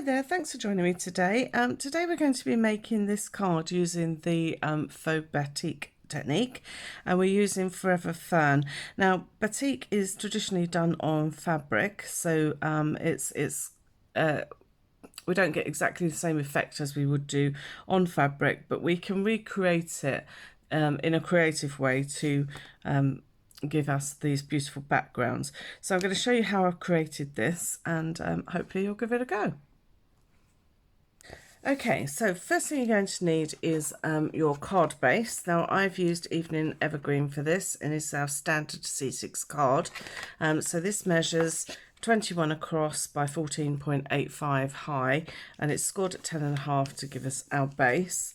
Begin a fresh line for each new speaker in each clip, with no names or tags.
there, thanks for joining me today. Today we're going to be making this card using the Faux Batik technique, and we're using Forever Fern. Now, batik is traditionally done on fabric, so we don't get exactly the same effect as we would do on fabric, but we can recreate it in a creative way to give us these beautiful backgrounds. So I'm going to show you how I've created this, and hopefully you'll give it a go. Okay, so first thing you're going to need is your card base. Now I've used Evening Evergreen for this, and it's our standard C6 card. So this measures 21 across by 14.85 high, and it's scored at 10.5 to give us our base.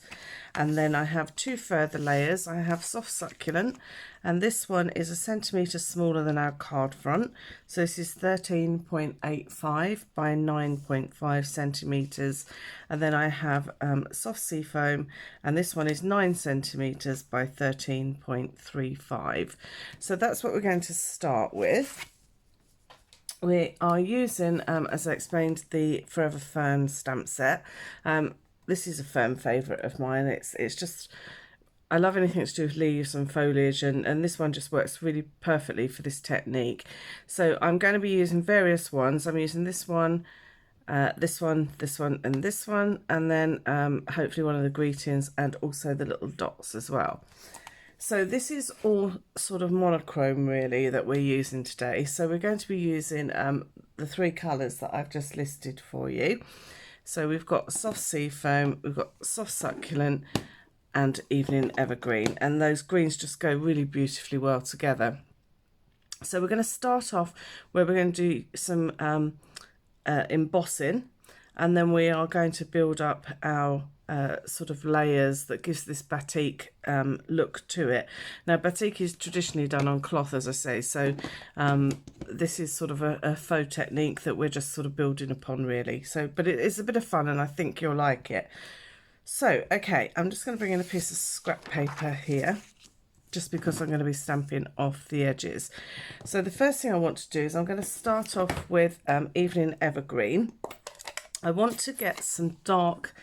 And then I have two further layers. I have soft succulent, and this one is a centimetre smaller than our card front. So this is 13.85 by 9.5 centimetres. And then I have soft sea foam, and this one is 9 centimetres by 13.35. So that's what we're going to start with. We are using, as I explained, the Forever Fern stamp set. This is a firm favourite of mine. It's just, I love anything to do with leaves and foliage, and this one just works really perfectly for this technique. So I'm going to be using various ones. I'm using this one, this one, and this one, and then hopefully one of the greetings, and also the little dots as well. So this is all sort of monochrome really that we're using today. So we're going to be using the three colours that I've just listed for you. So we've got soft sea foam, we've got soft succulent, and Evening Evergreen, and those greens just go really beautifully well together. So we're going to start off where we're going to do some embossing, and then we are going to build up our sort of layers that gives this batik look to it. Now batik is traditionally done on cloth, as I say, so this is sort of a faux technique that we're just sort of building upon really. So but it is a bit of fun, and I think you'll like it. So okay, I'm just going to bring in a piece of scrap paper here, just because I'm going to be stamping off the edges. So the first thing I want to do is I'm going to start off with Evening Evergreen. I want to get some dark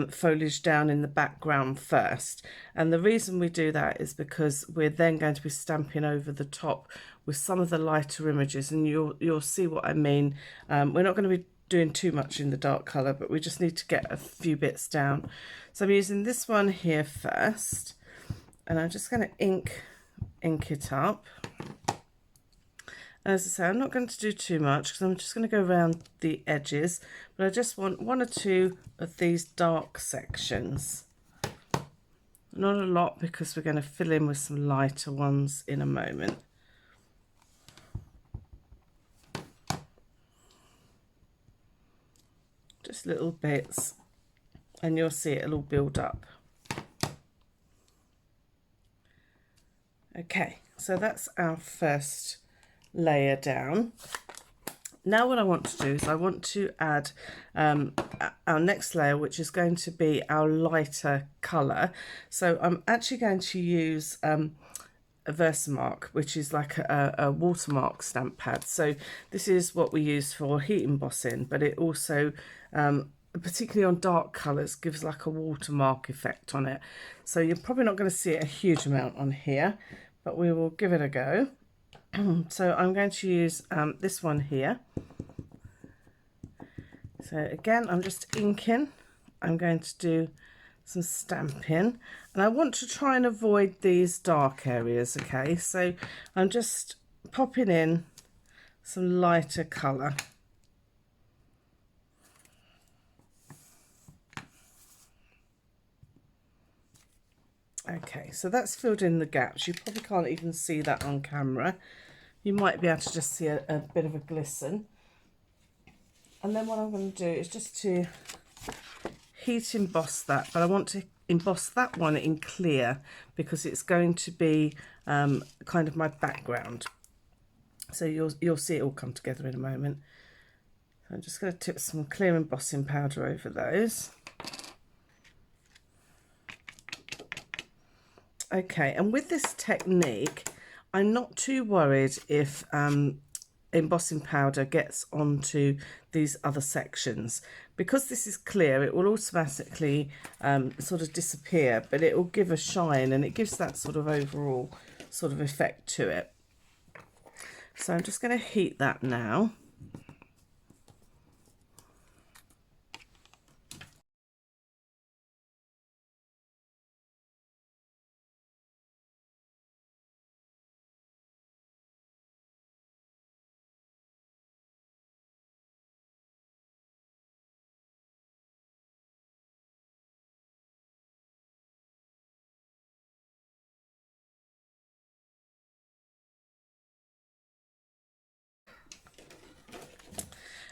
foliage down in the background first, and the reason we do that is because we're then going to be stamping over the top with some of the lighter images, and you'll see what I mean. We're not going to be doing too much in the dark colour, but we just need to get a few bits down. So I'm using this one here first, and I'm just going to ink it up. As I say, I'm not going to do too much because I'm just going to go around the edges, but I just want one or two of these dark sections. Not a lot, because we're going to fill in with some lighter ones in a moment. Just little bits, and you'll see it'll all build up. Okay, so that's our first layer down. Now what I want to do is I want to add our next layer, which is going to be our lighter colour. So I'm actually going to use a Versamark, which is like a watermark stamp pad. So this is what we use for heat embossing, but it also particularly on dark colours gives like a watermark effect on it. So you're probably not going to see it a huge amount on here, but we will give it a go. So I'm going to use this one here. So again, I'm just inking. I'm going to do some stamping, and I want to try and avoid these dark areas. Okay, so I'm just popping in some lighter colour. Okay, so that's filled in the gaps. You probably can't even see that on camera. You might be able to just see a bit of a glisten. And then what I'm going to do is just to heat emboss that, but I want to emboss that one in clear because it's going to be kind of my background. So you'll see it all come together in a moment. So I'm just going to tip some clear embossing powder over those. Okay, and with this technique, I'm not too worried if embossing powder gets onto these other sections. Because this is clear, it will automatically sort of disappear, but it will give a shine, and it gives that sort of overall sort of effect to it. So I'm just going to heat that now.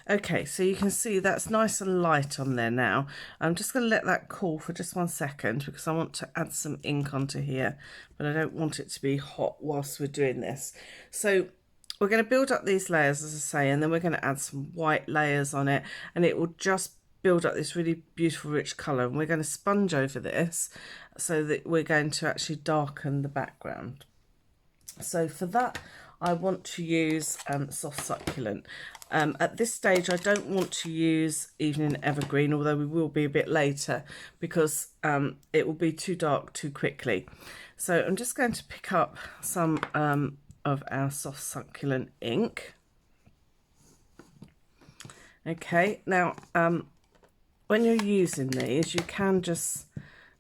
Okay, so you can see that's nice and light on there now. I'm just going to let that cool for just 1 second because I want to add some ink onto here, but I don't want it to be hot whilst we're doing this. So we're going to build up these layers, as I say, and then we're going to add some white layers on it, and it will just build up this really beautiful rich colour. And we're going to sponge over this so that we're going to actually darken the background. So for that, I want to use soft succulent. At this stage, I don't want to use Evening Evergreen, although we will be a bit later, because it will be too dark too quickly. So I'm just going to pick up some of our soft succulent ink. Okay, now when you're using these, you can just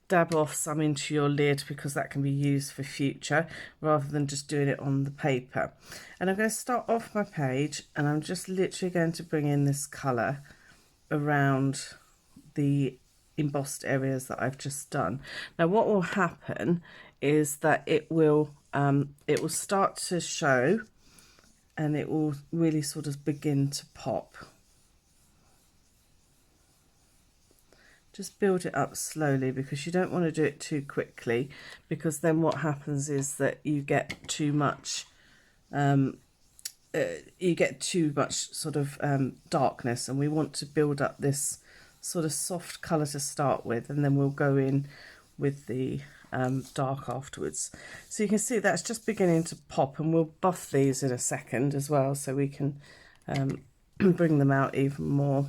dab off some into your lid because that can be used for future rather than just doing it on the paper. And I'm going to start off my page, and I'm just literally going to bring in this colour around the embossed areas that I've just done. Now what will happen is that it will start to show, and it will really sort of begin to pop. Just build it up slowly because you don't want to do it too quickly, because then what happens is that you get too much sort of darkness, and we want to build up this sort of soft colour to start with, and then we'll go in with the dark afterwards. So you can see that's just beginning to pop, and we'll buff these in a second as well so we can bring them out even more.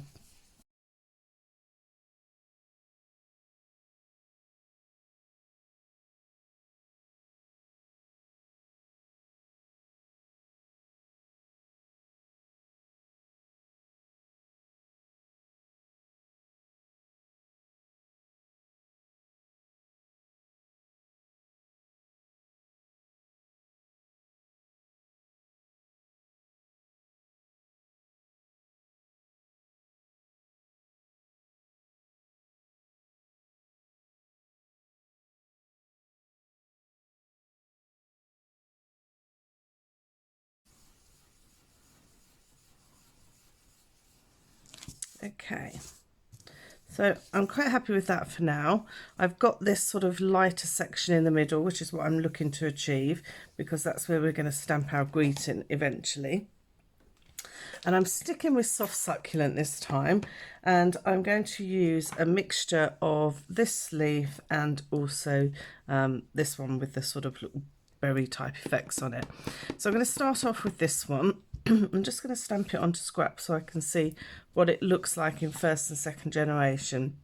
Okay, so I'm quite happy with that for now. I've got this sort of lighter section in the middle, which is what I'm looking to achieve, because that's where we're going to stamp our greeting eventually. And I'm sticking with soft succulent this time, and I'm going to use a mixture of this sleeve and also this one with the sort of little berry type effects on it. So I'm going to start off with this one. I'm just going to stamp it onto scrap so I can see what it looks like in first and second generation.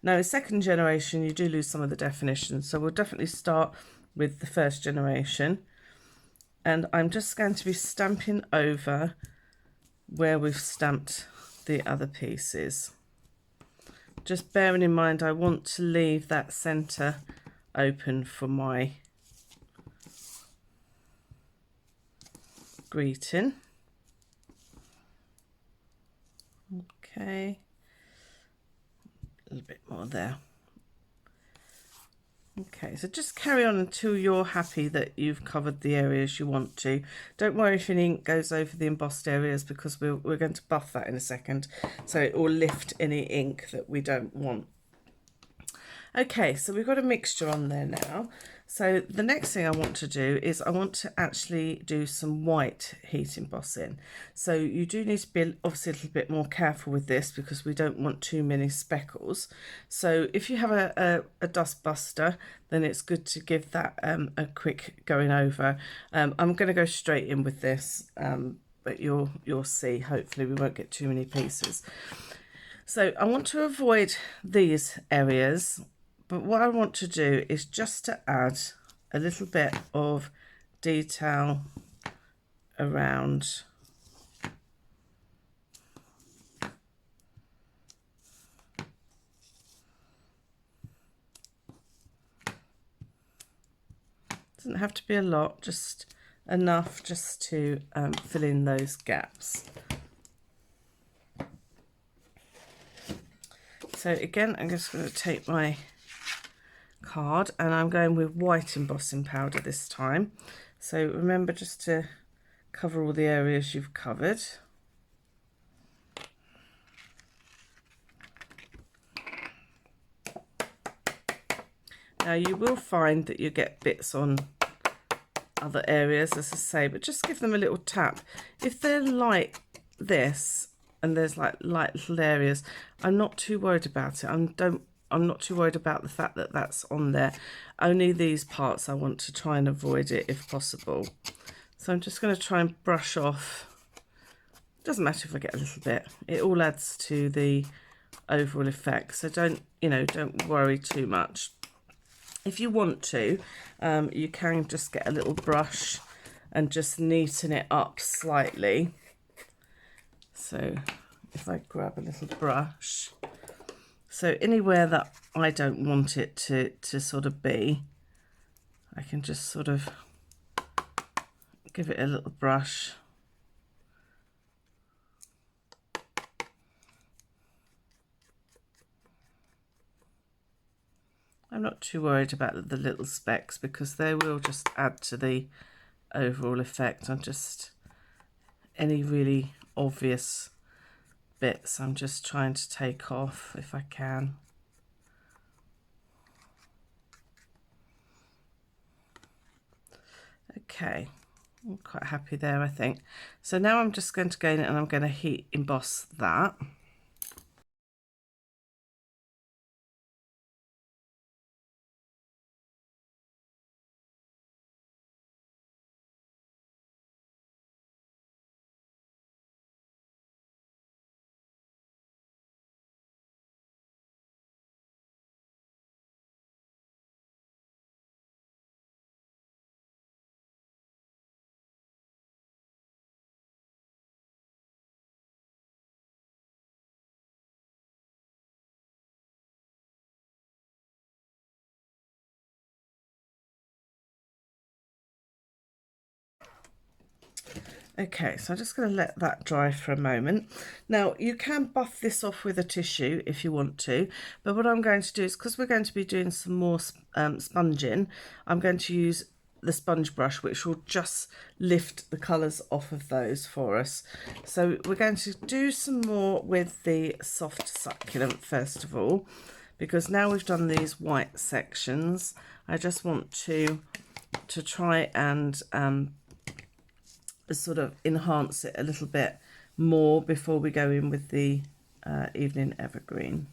Now in second generation you do lose some of the definition, so we'll definitely start with the first generation, and I'm just going to be stamping over where we've stamped the other pieces. Just bearing in mind I want to leave that centre open for my greeting. Okay, a little bit more there. Okay, so just carry on until you're happy that you've covered the areas you want to. Don't worry if any ink goes over the embossed areas, because we're going to buff that in a second, so it will lift any ink that we don't want. Okay, so we've got a mixture on there now. So the next thing I want to do is I want to actually do some white heat embossing. So you do need to be obviously a little bit more careful with this because we don't want too many speckles. So if you have a dust buster, then it's good to give that a quick going over. I'm going to go straight in with this but you'll see. Hopefully we won't get too many pieces. So I want to avoid these areas, but what I want to do is just to add a little bit of detail around doesn't have to be a lot, just enough just to fill in those gaps. So again, I'm just going to take my card and I'm going with white embossing powder this time. So remember just to cover all the areas you've covered. Now you will find that you get bits on other areas, as I say, but just give them a little tap. If they're like this and there's like light little areas, I'm not too worried about it. I'm not too worried about the fact that that's on there. Only these parts I want to try and avoid it if possible. So I'm just going to try and brush off. Doesn't matter if I get a little bit. It all adds to the overall effect. So don't worry too much. If you want to, you can just get a little brush and just neaten it up slightly. So if I grab a little brush, so anywhere that I don't want it to sort of be, I can just sort of give it a little brush. I'm not too worried about the little specks because they will just add to the overall effect. I'm just, any really obvious bits I'm just trying to take off if I can. Okay, I'm quite happy there, I think. So now I'm just going to go in and I'm going to heat emboss that. Okay, so I'm just going to let that dry for a moment. Now, you can buff this off with a tissue if you want to, but what I'm going to do is, because we're going to be doing some more sponging, I'm going to use the sponge brush, which will just lift the colours off of those for us. So we're going to do some more with the soft succulent first of all, because now we've done these white sections, I just want to try and sort of enhance it a little bit more before we go in with the evening evergreen.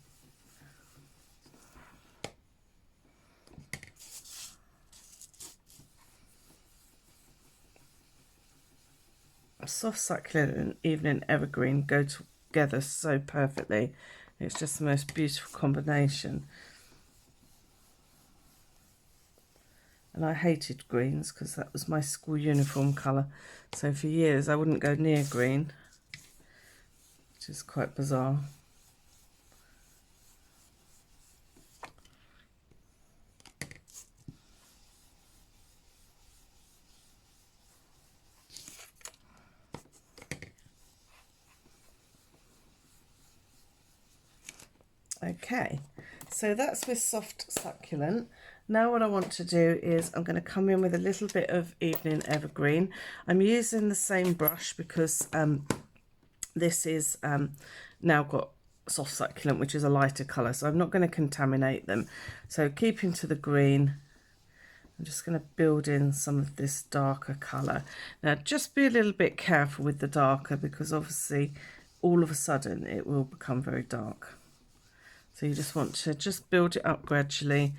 Soft succulent and evening evergreen go together so perfectly. It's just the most beautiful combination. And I hated greens because that was my school uniform colour. So for years I wouldn't go near green, which is quite bizarre. Okay, so that's with soft succulent. Now what I want to do is I'm going to come in with a little bit of evening evergreen. I'm using the same brush because this is now got soft succulent, which is a lighter colour, so I'm not going to contaminate them. So keeping to the green, I'm just going to build in some of this darker colour. Now just be a little bit careful with the darker because obviously all of a sudden it will become very dark. So you just want to just build it up gradually.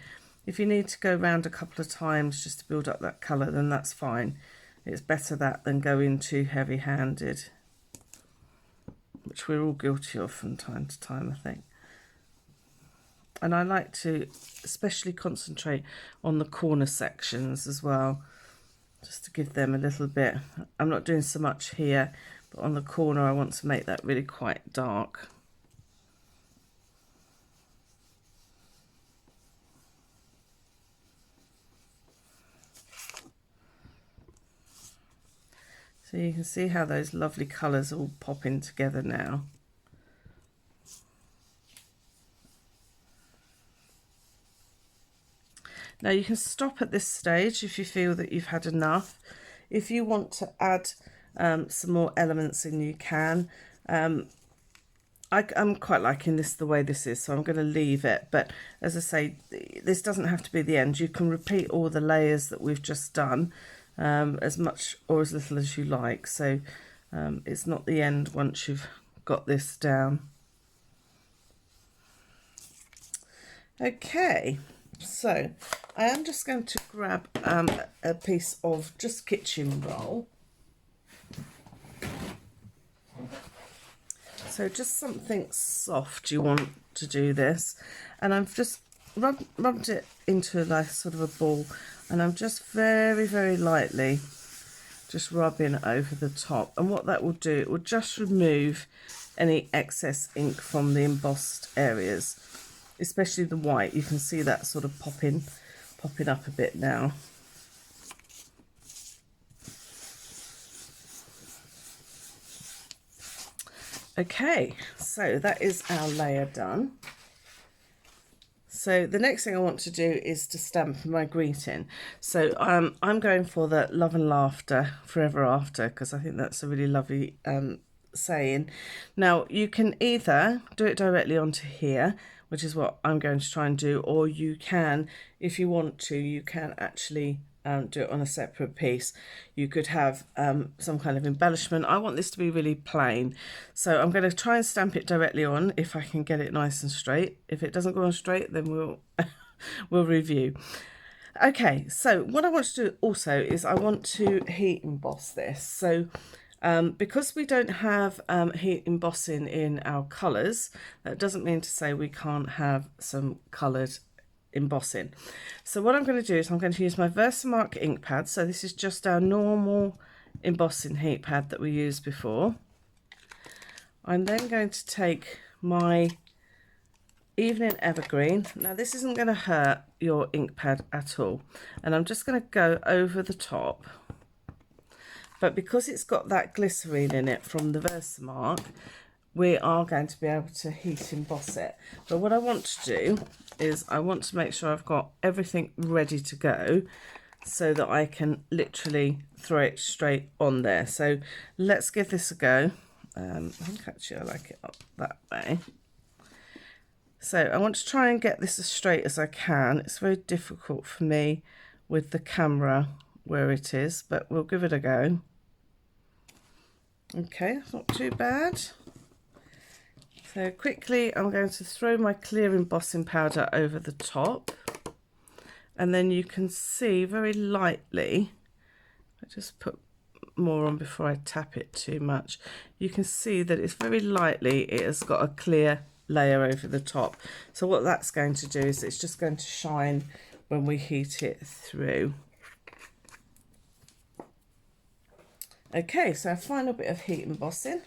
If you need to go around a couple of times just to build up that colour, then that's fine. it's better that than go in too heavy-handed, which we're all guilty of from time to time, I think. And I like to especially concentrate on the corner sections as well, just to give them a little bit. I'm not doing so much here, but on the corner I want to make that really quite dark. So you can see how those lovely colours all pop in together now. Now you can stop at this stage if you feel that you've had enough. If you want to add some more elements in, you can. I'm quite liking this the way this is, so I'm going to leave it. But as I say, this doesn't have to be the end. You can repeat all the layers that we've just done as much or as little as you like. So it's not the end once you've got this down. Okay. So I am just going to grab a piece of just kitchen roll. So just something soft you want to do this. And I've just rubbed it into a nice sort of a ball, and I'm just very, very lightly just rubbing over the top. And what that will do, it will just remove any excess ink from the embossed areas. Especially the white, you can see that sort of popping up a bit now. Okay, so that is our layer done. So the next thing I want to do is to stamp my greeting. So I'm going for the love and laughter forever after, because I think that's a really lovely saying. Now you can either do it directly onto here, which is what I'm going to try and do, or you can, if you want to, you can actually do it on a separate piece. You could have some kind of embellishment. I want this to be really plain, so I'm going to try and stamp it directly on if I can get it nice and straight. If it doesn't go on straight, then we'll review. Okay, so what I want to do also is I want to heat emboss this. So because we don't have heat embossing in our colours, that doesn't mean to say we can't have some coloured embossing. So what I'm going to do is I'm going to use my Versamark ink pad. So this is just our normal embossing heat pad that we used before. I'm then going to take my Evening Evergreen. Now this isn't going to hurt your ink pad at all, and I'm just going to go over the top. But because it's got that glycerine in it from the Versamark, we are going to be able to heat emboss it. But what I want to do is I want to make sure I've got everything ready to go so that I can literally throw it straight on there. So let's give this a go. I think actually I like it up that way. So I want to try and get this as straight as I can. It's very difficult for me with the camera where it is, but we'll give it a go. Okay, not too bad. So quickly I'm going to throw my clear embossing powder over the top, and then you can see very lightly, I just put more on before I tap it too much, you can see that it's very lightly, it has got a clear layer over the top. So what that's going to do is it's just going to shine when we heat it through. Okay, so our final bit of heat embossing.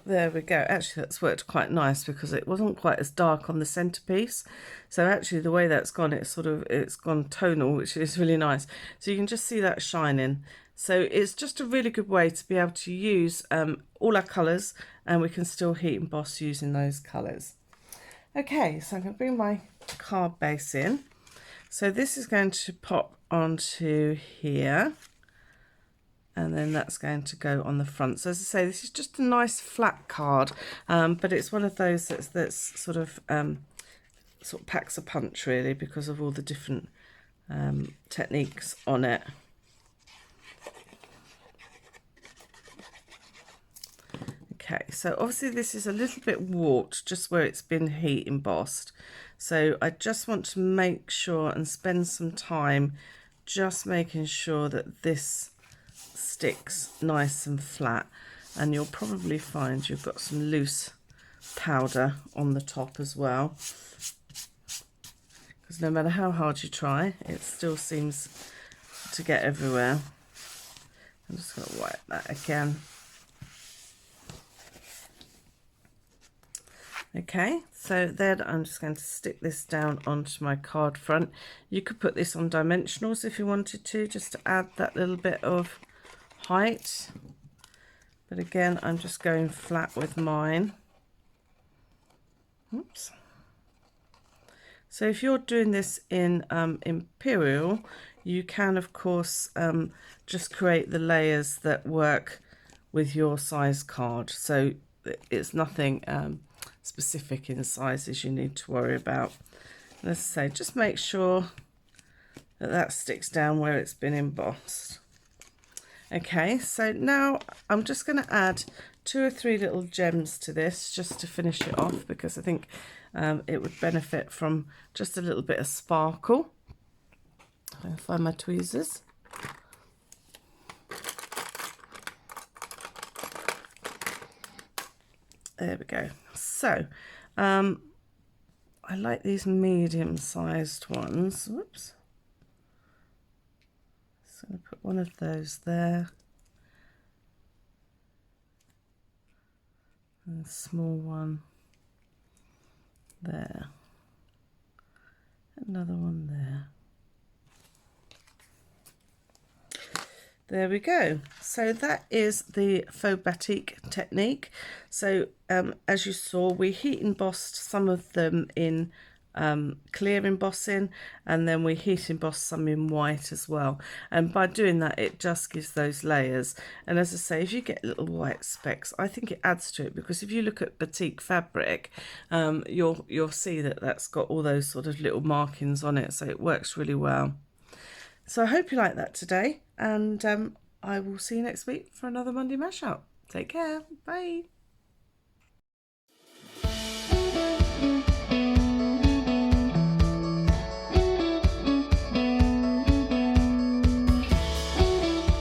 There we go. Actually, that's worked quite nice because it wasn't quite as dark on the centerpiece. So actually the way that's gone, it's gone tonal, which is really nice. So you can just see that shining. So it's just a really good way to be able to use all our colours, and we can still heat emboss using those colours. Okay, so I'm going to bring my card base in. So this is going to pop onto here, and then that's going to go on the front. So as I say, this is just a nice flat card, but it's one of those that's sort of sort of packs a punch really because of all the different techniques on it. Okay, so obviously this is a little bit warped just where it's been heat embossed. So I just want to make sure and spend some time just making sure that this sticks nice and flat. And you'll probably find you've got some loose powder on the top as well. Because no matter how hard you try, it still seems to get everywhere. I'm just going to wipe that again. Okay, so then I'm just going to stick this down onto my card front. You could put this on dimensionals if you wanted to, just to add that little bit of height. But again, I'm just going flat with mine. Oops. So if you're doing this in Imperial, you can of course just create the layers that work with your size card. So it's nothing specific in sizes you need to worry about. Let's say just make sure that that sticks down where it's been embossed. Okay, so now I'm just going to add 2 or 3 little gems to this just to finish it off, because I think it would benefit from just a little bit of sparkle. I'll find my tweezers. There we go. So I like these medium-sized ones. Whoops. So I'm going to put one of those there. And a small one there. Another one there. There we go. So that is the Faux Batik technique. So as you saw, we heat embossed some of them in clear embossing, and then we heat embossed some in white as well. And by doing that, it just gives those layers. And as I say, if you get little white specks, I think it adds to it, because if you look at batik fabric, you'll see that that's got all those sort of little markings on it. So it works really well. So I hope you like that today, and I will see you next week for another Monday mashup. Take care. Bye.